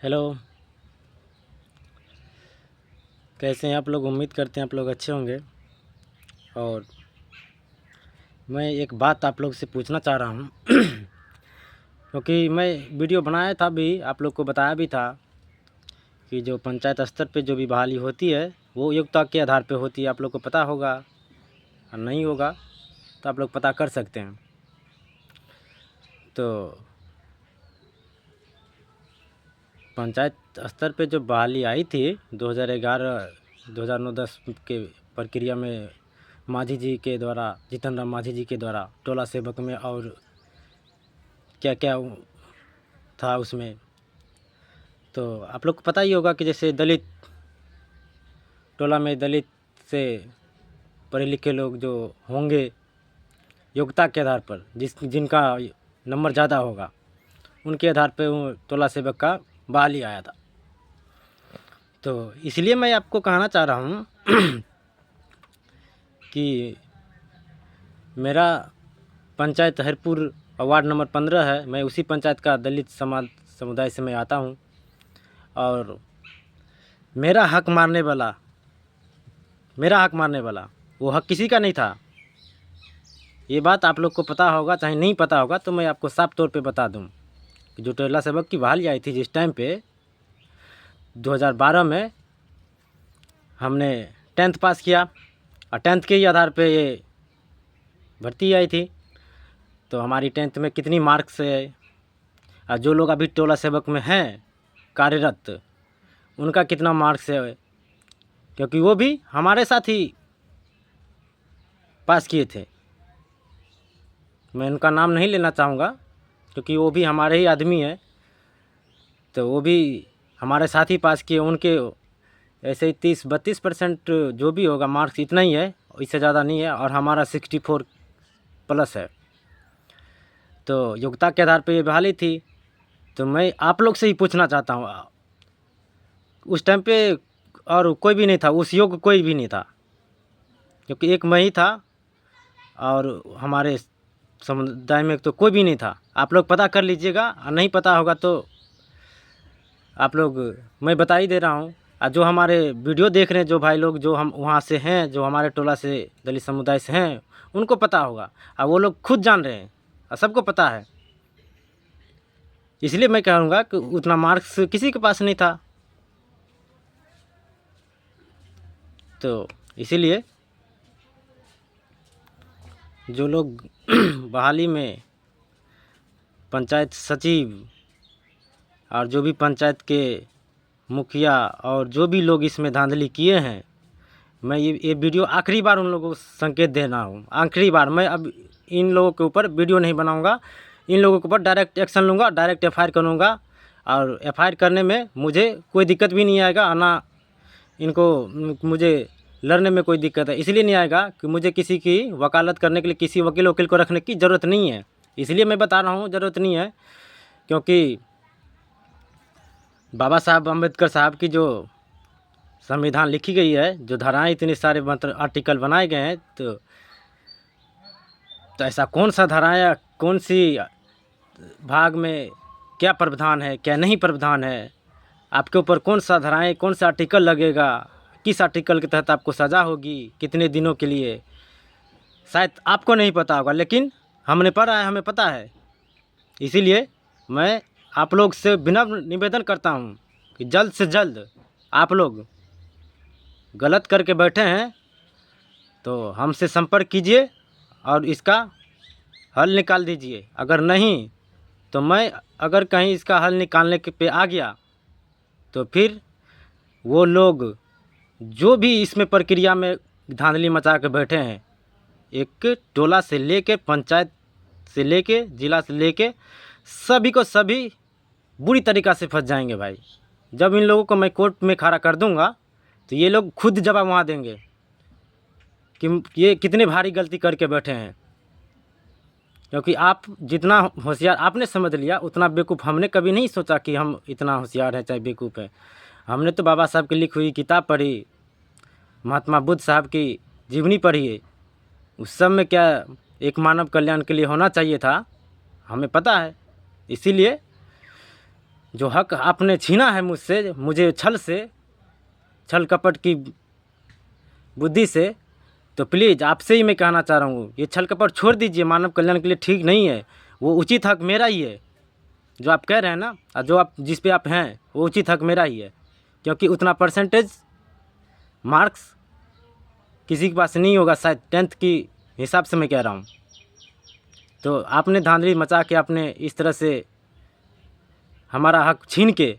Hello. कैसे हैं आप लोग? उम्मीद करते हैं आप लोग अच्छे होंगे। और मैं एक बात आप लोग से पूछना चाह रहा हूँ क्योंकि मैं वीडियो बनाया था, भी आप लोग को बताया भी था कि जो पंचायत स्तर पे जो भी बहाली होती है वो योग्यता के आधार पे होती है। आप लोग को पता होगा, और नहीं होगा तो आप लोग पता कर सकते हैं। तो पंचायत स्तर पे जो बहाली आई थी 2011 2009-10 के प्रक्रिया में, माझी जी के द्वारा, जीतन राम माझी जी के द्वारा टोला सेवक में, और क्या क्या था उसमें। तो आप लोग को पता ही होगा कि जैसे दलित टोला में दलित से पढ़े लिखे लोग जो होंगे, योग्यता के आधार पर जिनका नंबर ज़्यादा होगा उनके आधार पर वो टोला सेवक का बहाली आया था। तो इसलिए मैं आपको कहना चाह रहा हूँ कि मेरा पंचायत हरिपुर वार्ड नंबर 15 है। मैं उसी पंचायत का दलित समुदाय से मैं आता हूँ। और मेरा हक मारने वाला वो हक किसी का नहीं था। ये बात आप लोग को पता होगा चाहे नहीं पता होगा, तो मैं आपको साफ तौर पे बता दूं कि जो टोला सेवक की बहाली आई थी जिस टाइम पे 2012 में, हमने 10th पास किया और 10th के ही आधार पे ये भर्ती आई थी। तो हमारी 10th में कितनी मार्क्स है, और जो लोग अभी टोला सेवक में हैं कार्यरत उनका कितना मार्क्स है, क्योंकि वो भी हमारे साथ ही पास किए थे। मैं उनका नाम नहीं लेना चाहूँगा क्योंकि वो भी हमारे ही आदमी है। तो वो भी हमारे साथ ही पास किए। उनके ऐसे ही 30-32% जो भी होगा मार्क्स, इतना ही है, इससे ज़्यादा नहीं है। और हमारा 64 प्लस है। तो योग्यता के आधार पर ये बहाली थी। तो मैं आप लोग से ही पूछना चाहता हूँ, उस टाइम पे और कोई भी नहीं था, उस योग्य कोई भी नहीं था, क्योंकि एक मैं ही था और हमारे समुदाय में तो कोई भी नहीं था। आप लोग पता कर लीजिएगा, और नहीं पता होगा तो आप लोग, मैं बता ही दे रहा हूँ। और जो हमारे वीडियो देख रहे हैं जो भाई लोग, जो हम वहाँ से हैं, जो हमारे टोला से दलित समुदाय से हैं, उनको पता होगा और वो लोग खुद जान रहे हैं और सबको पता है। इसलिए मैं कहूँगा कि उतना मार्क्स किसी के पास नहीं था। तो इसीलिए जो लोग बहाली में पंचायत सचिव और जो भी पंचायत के मुखिया और जो भी लोग इसमें धांधली किए हैं, मैं ये वीडियो आखिरी बार उन लोगों को संकेत देना हूँ। आखिरी बार मैं अब इन लोगों के ऊपर वीडियो नहीं बनाऊँगा। इन लोगों के ऊपर डायरेक्ट एक्शन लूँगा, डायरेक्ट FIR करूँगा। और FIR करने में मुझे कोई दिक्कत भी नहीं आएगा, और ना इनको मुझे लड़ने में कोई दिक्कत है। इसलिए नहीं आएगा कि मुझे किसी की वकालत करने के लिए किसी वकील को रखने की ज़रूरत नहीं है। इसलिए मैं बता रहा हूँ ज़रूरत नहीं है, क्योंकि बाबा साहब अम्बेडकर साहब की जो संविधान लिखी गई है, जो धाराएं, इतने सारे आर्टिकल बनाए गए हैं, तो ऐसा कौन सा धाराएं, कौन सी भाग में क्या प्रावधान है, क्या नहीं प्रावधान है, आपके ऊपर कौन सा धाराएं, कौन सा आर्टिकल लगेगा, किस आर्टिकल के तहत आपको सज़ा होगी, कितने दिनों के लिए, शायद आपको नहीं पता होगा, लेकिन हमने पढ़ा है, हमें पता है। इसीलिए मैं आप लोग से विनम्र निवेदन करता हूँ कि जल्द से जल्द आप लोग गलत करके बैठे हैं तो हमसे संपर्क कीजिए और इसका हल निकाल दीजिए। अगर नहीं तो मैं, अगर कहीं इसका हल निकालने के पे आ गया तो फिर वो लोग जो भी इसमें प्रक्रिया में धांधली मचा के बैठे हैं, एक टोला से लेके, पंचायत से लेके, जिला से लेके, सभी को सभी बुरी तरीक़ा से फंस जाएंगे भाई। जब इन लोगों को मैं कोर्ट में खड़ा कर दूंगा तो ये लोग खुद जवाब वहाँ देंगे कि ये कितने भारी गलती करके बैठे हैं। क्योंकि आप जितना होशियार आपने समझ लिया, उतना बेवकूफ़ हमने कभी नहीं सोचा कि हम इतना होशियार हैं चाहे बेवकूफ़ हैं। हमने तो बाबा साहब की लिखी हुई किताब पढ़ी, महात्मा बुद्ध साहब की जीवनी पढ़ी है। उस सब में क्या एक मानव कल्याण के लिए होना चाहिए था, हमें पता है। इसीलिए जो हक आपने छीना है मुझसे, मुझे छल कपट की बुद्धि से, तो प्लीज़ आपसे ही मैं कहना चाह रहा हूँ, ये छल कपट छोड़ दीजिए, मानव कल्याण के लिए ठीक नहीं है। वो उचित हक मेरा ही है जो आप कह रहे हैं ना, और जो आप जिस पे आप हैं वो उचित हक मेरा ही है, क्योंकि उतना परसेंटेज मार्क्स किसी के पास नहीं होगा, शायद 10th की हिसाब से मैं कह रहा हूँ। तो आपने धांधली मचा के आपने इस तरह से हमारा हक छीन के,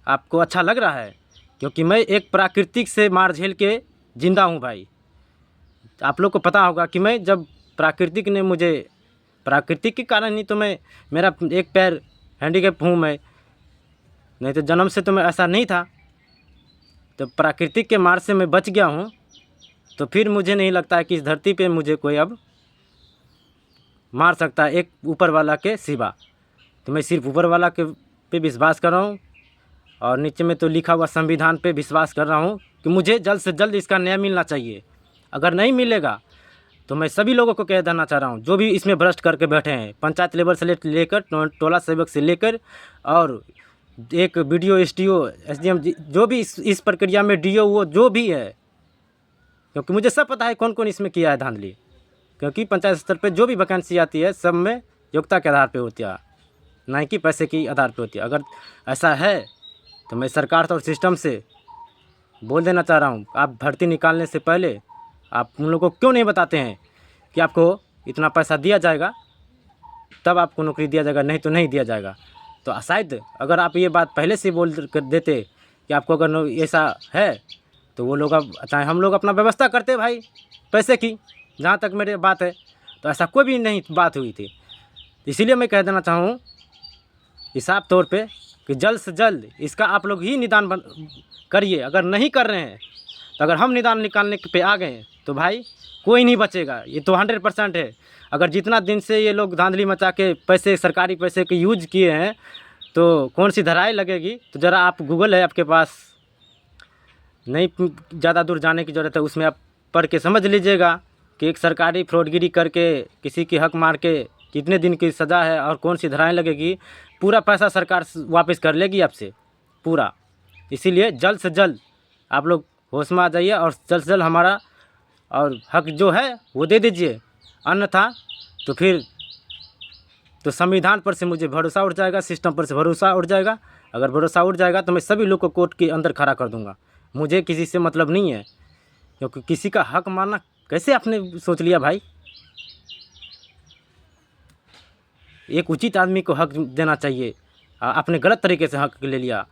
आपको अच्छा लग रहा है? क्योंकि मैं एक प्राकृतिक से मार झेल के जिंदा हूँ भाई। आप लोग को पता होगा कि मैं जब प्राकृतिक ने मुझे, प्राकृतिक के कारण नहीं तो मैं, मेरा एक पैर हैंडीकैप हूँ मैं, नहीं तो जन्म से तो मैं ऐसा नहीं था। तो प्राकृतिक के मार से मैं बच गया हूँ, तो फिर मुझे नहीं लगता है कि इस धरती पे मुझे कोई अब मार सकता है एक ऊपर वाला के सिवा। तो मैं सिर्फ ऊपर वाला के पे विश्वास कर रहा हूँ, और नीचे में तो लिखा हुआ संविधान पे विश्वास कर रहा हूँ कि मुझे जल्द से जल्द इसका न्याय मिलना चाहिए। अगर नहीं मिलेगा तो मैं सभी लोगों को कह देना चाह रहा हूँ, जो भी इसमें भ्रष्ट करके बैठे हैं, पंचायत लेवल से लेकर टोला सेवक से लेकर और एक BDO SDO SDM जो भी इस प्रक्रिया में DO वो जो भी है, क्योंकि मुझे सब पता है कौन कौन इसमें किया है धांधली। क्योंकि पंचायत स्तर पे जो भी वैकेंसी आती है सब में योग्यता के आधार पे होती है, ना कि पैसे के आधार पे होती है। अगर ऐसा है तो मैं सरकार और सिस्टम से बोल देना चाह रहा हूँ, आप भर्ती निकालने से पहले आप उन लोगों को क्यों नहीं बताते हैं कि आपको इतना पैसा दिया जाएगा, तब आपको नौकरी दिया जाएगा, नहीं तो नहीं दिया जाएगा। तो शायद अगर आप ये बात पहले से बोल कर देते कि आपको अगर ऐसा है, तो वो लोग अब चाहे हम लोग अपना व्यवस्था करते भाई पैसे की। जहाँ तक मेरी बात है तो ऐसा कोई भी नहीं बात हुई थी। इसीलिए मैं कह देना चाहूँ हिसाब तौर पे कि जल्द से जल्द इसका आप लोग ही निदान करिए। अगर नहीं कर रहे हैं तो अगर हम निदान निकालने पे आ गए तो भाई कोई नहीं बचेगा, ये तो 100% है। अगर जितना दिन से ये लोग धांधली मचा के पैसे, सरकारी पैसे के यूज किए हैं, तो कौन सी धराई लगेगी? तो ज़रा आप गूगल है आपके पास, नहीं ज़्यादा दूर जाने की ज़रूरत है, उसमें आप पढ़ के समझ लीजिएगा कि एक सरकारी फ्रॉडगिरी करके किसी की हक मार के कितने दिन की सज़ा है और कौन सी धराएं लगेगी। पूरा पैसा सरकार वापस कर लेगी आपसे पूरा। इसीलिए जल्द से जल्द आप लोग होश में आ जाइए और जल्द से जल्द हमारा और हक जो है वो दे दीजिए, अन्यथा तो फिर तो संविधान पर से मुझे भरोसा उठ जाएगा, सिस्टम पर से भरोसा उठ जाएगा। अगर भरोसा उठ जाएगा तो मैं सभी लोग को कोर्ट के अंदर खड़ा कर दूंगा। मुझे किसी से मतलब नहीं है, क्योंकि किसी का हक मारना कैसे आपने सोच लिया भाई? एक उचित आदमी को हक देना चाहिए, आपने गलत तरीके से हक ले लिया।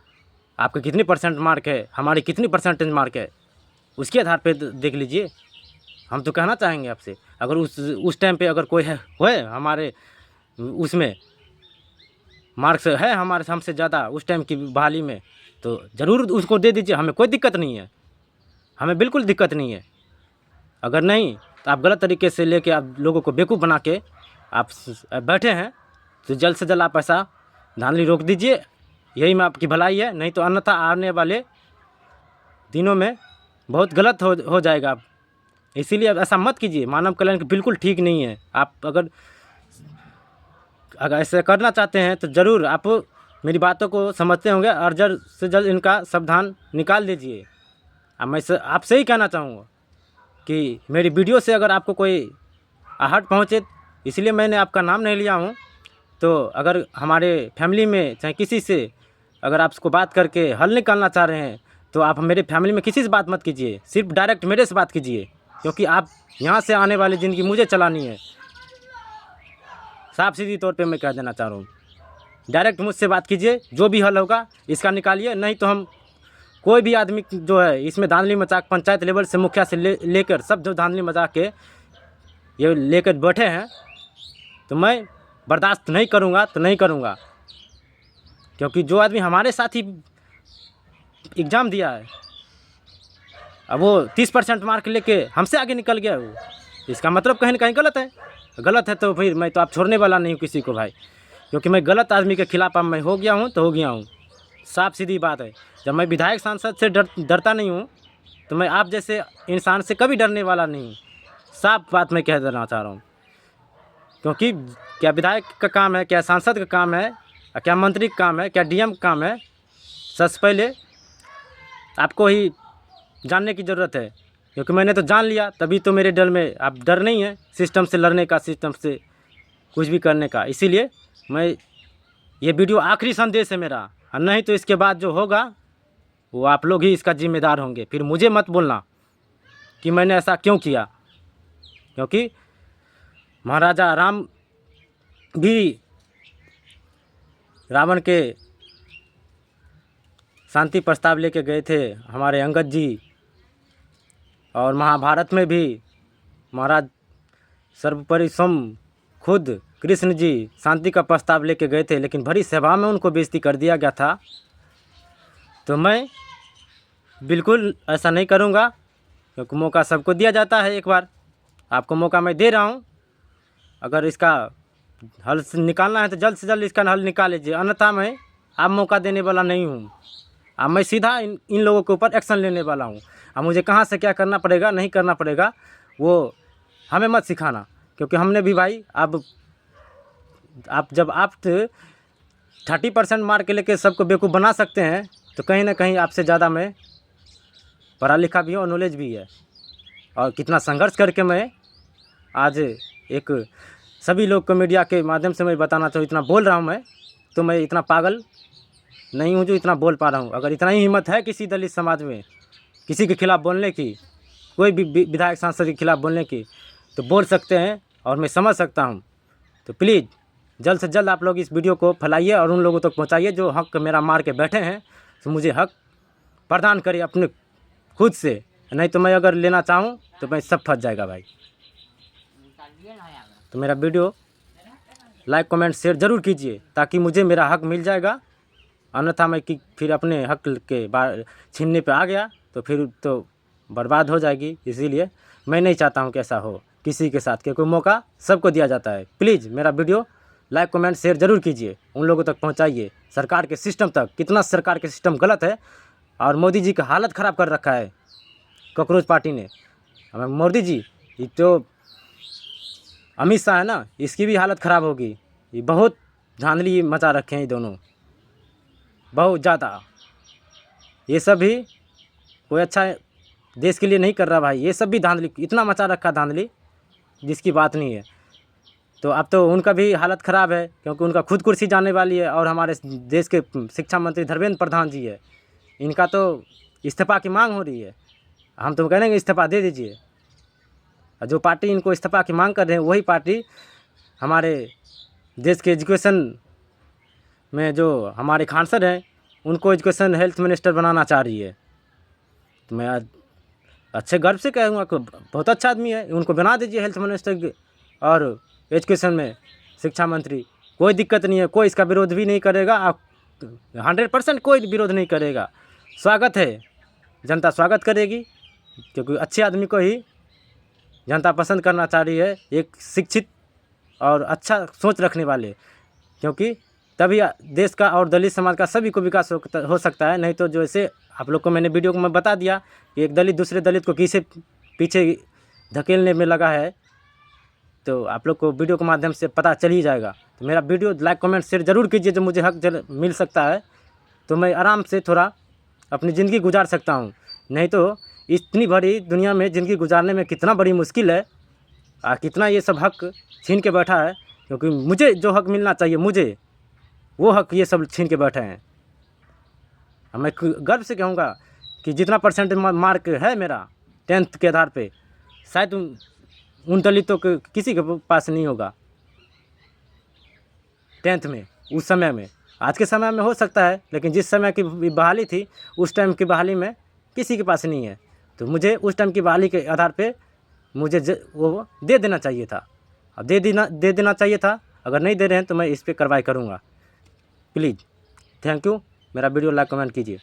आपके कितनी % मार्क है, हमारी कितनी % मार्क है, उसके आधार पे देख लीजिए। हम तो कहना चाहेंगे आपसे, अगर उस टाइम पे अगर कोई है हमारे उसमें मार्क्स है हमारे हमसे ज़्यादा उस टाइम की बहाली में, तो ज़रूर उसको दे दीजिए, हमें कोई दिक्कत नहीं है, हमें बिल्कुल दिक्कत नहीं है। अगर नहीं तो आप गलत तरीके से लेके आप लोगों को बेवकूफ़ बना के आप बैठे हैं, तो जल्द से जल्द आप ऐसा धांधली रोक दीजिए, यही में आपकी भलाई है। नहीं तो अन्यथा आने वाले दिनों में बहुत गलत हो जाएगा। इसीलिए अब ऐसा मत कीजिए, मानव कल्याण बिल्कुल ठीक नहीं है। आप अगर ऐसा करना चाहते हैं तो ज़रूर आप मेरी बातों को समझते होंगे और जल्द से जल्द इनका सावधान निकाल दीजिए। अब मैं आपसे ही कहना चाहूँगा कि मेरी वीडियो से अगर आपको कोई आहट पहुँचे, इसलिए मैंने आपका नाम नहीं लिया हूँ। तो अगर हमारे फैमिली में चाहे किसी से अगर आप उसको बात करके हल निकालना चाह रहे हैं, तो आप मेरे फैमिली में किसी से बात मत कीजिए, सिर्फ डायरेक्ट मेरे से बात कीजिए, क्योंकि आप यहाँ से आने वाली ज़िंदगी मुझे चलानी है। साफ सीधी तौर पे मैं कह देना चाह रहा हूँ, डायरेक्ट मुझसे बात कीजिए, जो भी हल होगा इसका निकालिए। नहीं तो हम कोई भी आदमी जो है इसमें धांधली मचा पंचायत लेवल से मुखिया से लेकर सब जो धांधली मचा के ये लेकर बैठे हैं, तो मैं बर्दाश्त नहीं करूँगा, तो नहीं करूँगा। क्योंकि जो आदमी हमारे साथ ही एग्ज़ाम दिया है, अब वो 30% मार्क लेके हमसे आगे निकल गया, वो इसका मतलब कहीं ना कहीं गलत है। गलत है तो फिर मैं तो आप छोड़ने वाला नहीं हूँ किसी को भाई, क्योंकि मैं गलत आदमी के खिलाफ अब मैं हो गया हूँ तो हो गया हूँ। साफ सीधी बात है। जब मैं विधायक सांसद से डरता नहीं हूँ, तो मैं आप जैसे इंसान से कभी डरने वाला नहीं हूँ। साफ बात मैं कह देना चाह रहा हूँ, क्योंकि क्या विधायक का काम है, क्या सांसद का काम है क्या मंत्री का काम है, क्या डीएम का काम है? सबसे पहले आपको ही जानने की ज़रूरत है, क्योंकि मैंने तो जान लिया, तभी तो मेरे डर में आप डर नहीं है सिस्टम से लड़ने का, सिस्टम से कुछ भी करने का। इसीलिए मैं ये वीडियो आखिरी संदेश है मेरा, और नहीं तो इसके बाद जो होगा वो आप लोग ही इसका जिम्मेदार होंगे। फिर मुझे मत बोलना कि मैंने ऐसा क्यों किया, क्योंकि महाराजा राम भी रावण के शांति प्रस्ताव लेके गए थे, हमारे अंगद जी, और महाभारत में भी महाराज सर्वोपरि खुद कृष्ण जी शांति का प्रस्ताव लेके गए थे, लेकिन भरी सभा में उनको बेइज्जती कर दिया गया था। तो मैं बिल्कुल ऐसा नहीं करूँगा, क्योंकि मौका सबको दिया जाता है एक बार। आपको मौका मैं दे रहा हूँ, अगर इसका हल निकालना है तो जल्द से जल्द इसका हल निकाल लीजिए, अन्यथा मैं अब मौका देने वाला नहीं हूँ। अब मैं सीधा इन लोगों के ऊपर एक्शन लेने वाला हूँ। अब मुझे कहाँ से क्या करना पड़ेगा, नहीं करना पड़ेगा, वो हमें मत सिखाना, क्योंकि हमने भी भाई अब आप जब आप 30% मार के लेके सबको बेवकूफ़ बना सकते हैं, तो कहीं ना कहीं आपसे ज़्यादा मैं पढ़ा लिखा भी हूँ और नॉलेज भी है। और कितना संघर्ष करके मैं आज एक सभी लोग को मीडिया के माध्यम से मैं बताना चाहूँ, इतना बोल रहा हूँ मैं, तो मैं इतना पागल नहीं हूँ जो इतना बोल पा रहा हूँ। अगर इतना ही हिम्मत है किसी दलित समाज में किसी के खिलाफ़ बोलने की, कोई भी विधायक सांसद के खिलाफ़ बोलने की, तो बोल सकते हैं और मैं समझ सकता हूँ। तो प्लीज़ जल्द से जल्द आप लोग इस वीडियो को फैलाइए और उन लोगों तक पहुँचाइए जो हक मेरा मार के बैठे हैं, तो मुझे हक प्रदान करिए अपने खुद से, नहीं तो मैं अगर लेना चाहूँ तो मैं सब फंस जाएगा भाई। तो मेरा वीडियो लाइक कमेंट शेयर ज़रूर कीजिए, ताकि मुझे मेरा हक मिल जाएगा। अन्यथा मैं कि फिर अपने हक के बार छीनने पे आ गया तो फिर तो बर्बाद हो जाएगी। इसीलिए मैं नहीं चाहता हूँ कि ऐसा हो किसी के साथ, क्योंकि मौका सबको दिया जाता है। प्लीज़ मेरा वीडियो लाइक कमेंट शेयर ज़रूर कीजिए, उन लोगों तक पहुँचाइए, सरकार के सिस्टम तक। कितना सरकार के सिस्टम गलत है, और मोदी जी का हालत ख़राब कर रखा है कॉकरोच पार्टी ने। हमें मोदी जी, ये तो अमित शाह है ना, इसकी भी हालत ख़राब होगी। ये बहुत धांधली मचा रखे हैं ये दोनों, बहुत ज़्यादा। ये सब भी कोई अच्छा देश के लिए नहीं कर रहा भाई, ये सब भी धांधली इतना मचा रखा धांधली जिसकी बात नहीं है। तो अब तो उनका भी हालत ख़राब है, क्योंकि उनका खुद कुर्सी जाने वाली है, और हमारे देश के शिक्षा मंत्री धर्मेंद्र प्रधान जी है, इनका तो इस्तीफ़ा की मांग हो रही है। हम तो कहेंगे इस्तीफ़ा दे दीजिए। जो पार्टी इनको इस्तीफ़ा की मांग कर रहे हैं, वही पार्टी हमारे देश के एजुकेशन में जो हमारे खानसर हैं, उनको एजुकेशन हेल्थ मिनिस्टर बनाना चाह रही है। तो मैं अच्छे गर्व से कहूँगा कि बहुत अच्छा आदमी है, उनको बना दीजिए हेल्थ मिनिस्टर और एजुकेशन में शिक्षा मंत्री। कोई दिक्कत नहीं है, कोई इसका विरोध भी नहीं करेगा। आप 100% कोई विरोध नहीं करेगा, स्वागत है, जनता स्वागत करेगी, क्योंकि अच्छे आदमी को ही जनता पसंद करना चाह रही है, एक शिक्षित और अच्छा सोच रखने वाले, क्योंकि तभी देश का और दलित समाज का सभी को विकास हो सकता है। नहीं तो जैसे आप लोग को मैंने वीडियो में बता दिया कि एक दलित दूसरे दलित को किसे पीछे धकेलने में लगा है, तो आप लोग को वीडियो के माध्यम से पता चल ही जाएगा। तो मेरा वीडियो लाइक कमेंट शेयर ज़रूर कीजिए, जो मुझे हक मिल सकता है तो मैं आराम से थोड़ा अपनी ज़िंदगी गुजार सकता हूँ। नहीं तो इतनी बड़ी दुनिया में ज़िंदगी गुजारने में कितना बड़ी मुश्किल है, कितना ये सब हक छीन के बैठा है, क्योंकि मुझे जो हक मिलना चाहिए, मुझे वो हक ये सब छीन के बैठे हैं। मैं गर्व से कहूँगा कि जितना परसेंट मार्क है मेरा 10th के आधार पे, शायद उन दलितों के किसी के पास नहीं होगा 10th में। उस समय में, आज के समय में हो सकता है, लेकिन जिस समय की बहाली थी उस टाइम की बहाली में किसी के पास नहीं है। तो मुझे उस टाइम की बहाली के आधार पे मुझे वो दे देना चाहिए था, अब दे देना चाहिए था। अगर नहीं दे रहे हैं तो मैं इस पर कार्रवाई करूँगा। Please, thank you. मेरा वीडियो लाइक कमेंट कीजिए।